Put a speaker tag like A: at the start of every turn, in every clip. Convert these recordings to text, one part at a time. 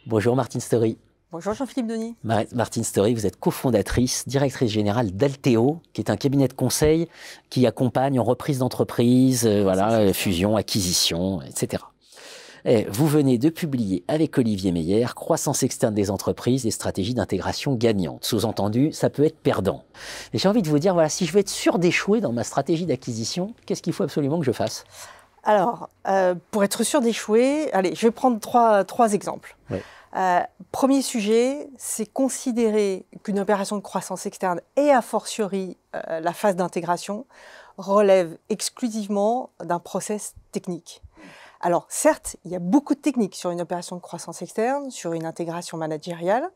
A: Bonjour Martine Story.
B: Bonjour Jean-Philippe Denis.
A: Martine Story, vous êtes cofondatrice, directrice générale d'Alteo, qui est un cabinet de conseil qui accompagne en reprise d'entreprise, fusion, acquisition, etc. Et vous venez de publier avec Olivier Meyer « Croissance externe des entreprises, des stratégies d'intégration gagnantes ». Sous-entendu, ça peut être perdant. Et j'ai envie de vous dire, voilà, si je veux être sûr d'échouer dans ma stratégie d'acquisition, qu'est-ce qu'il faut absolument que je fasse?
B: Alors, pour être sûr d'échouer, allez, je vais prendre trois exemples.
A: Oui.
B: Premier sujet, c'est considérer qu'une opération de croissance externe et a fortiori la phase d'intégration relève exclusivement d'un process technique. Alors certes, il y a beaucoup de techniques sur une opération de croissance externe, sur une intégration managériale,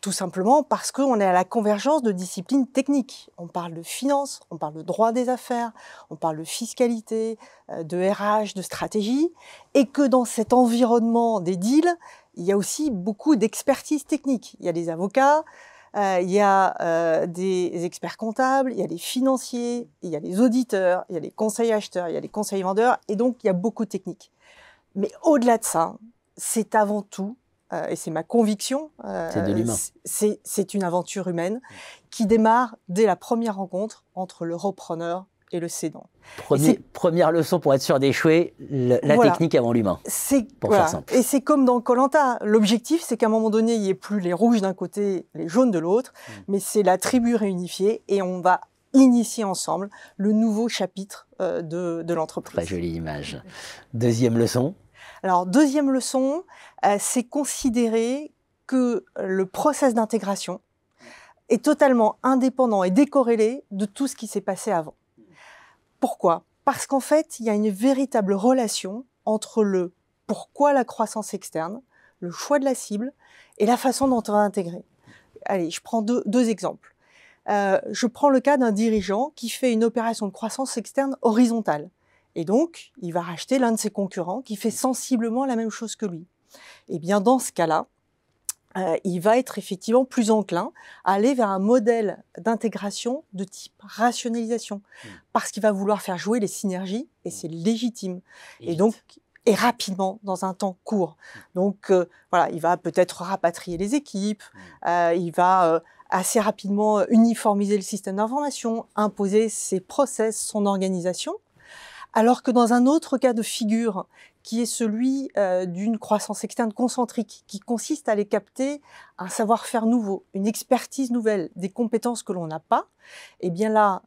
B: tout simplement parce qu'on est à la convergence de disciplines techniques. On parle de finance, on parle de droit des affaires, on parle de fiscalité, de RH, de stratégie, et que dans cet environnement des deals, il y a aussi beaucoup d'expertise technique. Il y a des avocats, il y a des experts comptables, il y a des financiers, il y a des auditeurs, il y a des conseils acheteurs, il y a des conseils vendeurs, et donc il y a beaucoup de techniques. Mais au-delà de ça, c'est avant tout, et c'est ma conviction,
A: c'est de l'humain.
B: C'est une aventure humaine qui démarre dès la première rencontre entre le repreneur et le cédant.
A: Première leçon pour être sûr d'échouer, la technique avant l'humain. Faire simple.
B: Et c'est comme dans Koh-Lanta. L'objectif, c'est qu'à un moment donné, il n'y ait plus les rouges d'un côté, les jaunes de l'autre, mais c'est la tribu réunifiée et on va initier ensemble le nouveau chapitre de l'entreprise.
A: Très jolie image. Deuxième leçon.
B: Alors, deuxième leçon, c'est considérer que le process d'intégration est totalement indépendant et décorrélé de tout ce qui s'est passé avant. Pourquoi? Parce qu'en fait, il y a une véritable relation entre le pourquoi la croissance externe, le choix de la cible et la façon dont on va intégrer. Allez, je prends deux exemples. Je prends le cas d'un dirigeant qui fait une opération de croissance externe horizontale. Et donc, il va racheter l'un de ses concurrents qui fait sensiblement la même chose que lui. Et bien, dans ce cas-là, il va être effectivement plus enclin à aller vers un modèle d'intégration de type rationalisation, parce qu'il va vouloir faire jouer les synergies, et c'est légitime. Et donc, et rapidement, dans un temps court. Donc, il va peut-être rapatrier les équipes, il va assez rapidement uniformiser le système d'information, imposer ses process, son organisation. Alors que dans un autre cas de figure, qui est celui d'une croissance externe concentrique, qui consiste à aller capter un savoir-faire nouveau, une expertise nouvelle, des compétences que l'on n'a pas, et bien là,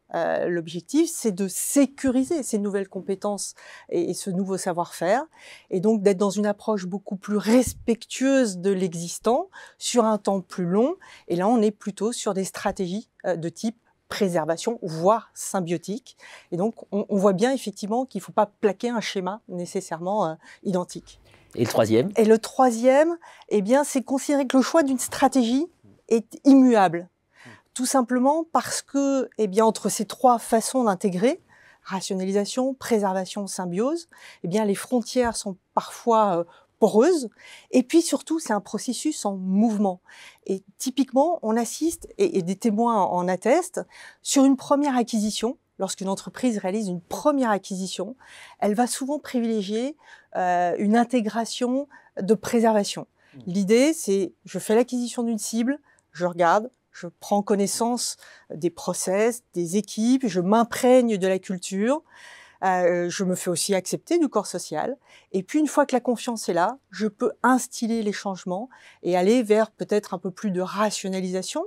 B: l'objectif, c'est de sécuriser ces nouvelles compétences et ce nouveau savoir-faire, et donc d'être dans une approche beaucoup plus respectueuse de l'existant, sur un temps plus long, et là, on est plutôt sur des stratégies de type préservation, voire symbiotique. Et donc, on voit bien effectivement qu'il ne faut pas plaquer un schéma nécessairement identique.
A: Et le troisième?
B: Et le troisième, eh bien, c'est considérer que le choix d'une stratégie est immuable. Tout simplement parce que, eh bien, entre ces trois façons d'intégrer, rationalisation, préservation, symbiose, eh bien, les frontières sont parfois poreuse, et puis surtout, c'est un processus en mouvement. Et typiquement, on assiste, et des témoins en attestent, sur une première acquisition. Lorsqu'une entreprise réalise une première acquisition, elle va souvent privilégier une intégration de préservation. L'idée, c'est, je fais l'acquisition d'une cible, je regarde, je prends connaissance des process, des équipes, je m'imprègne de la culture, je me fais aussi accepter du corps social. Et puis, une fois que la confiance est là, je peux instiller les changements et aller vers peut-être un peu plus de rationalisation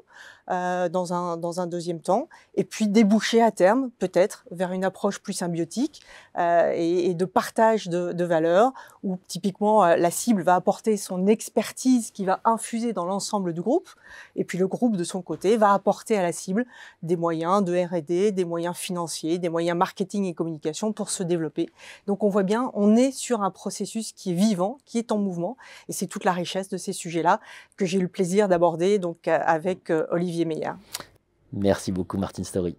B: dans un deuxième temps. Et puis, déboucher à terme, peut-être, vers une approche plus symbiotique et de partage de valeurs, où typiquement, la cible va apporter son expertise qui va infuser dans l'ensemble du groupe. Et puis, le groupe, de son côté, va apporter à la cible des moyens de R&D, des moyens financiers, des moyens marketing et communication pour se développer. Donc on voit bien, on est sur un processus qui est vivant, qui est en mouvement, et c'est toute la richesse de ces sujets-là que j'ai eu le plaisir d'aborder donc avec Olivier Meyer.
A: Merci beaucoup Martine Story.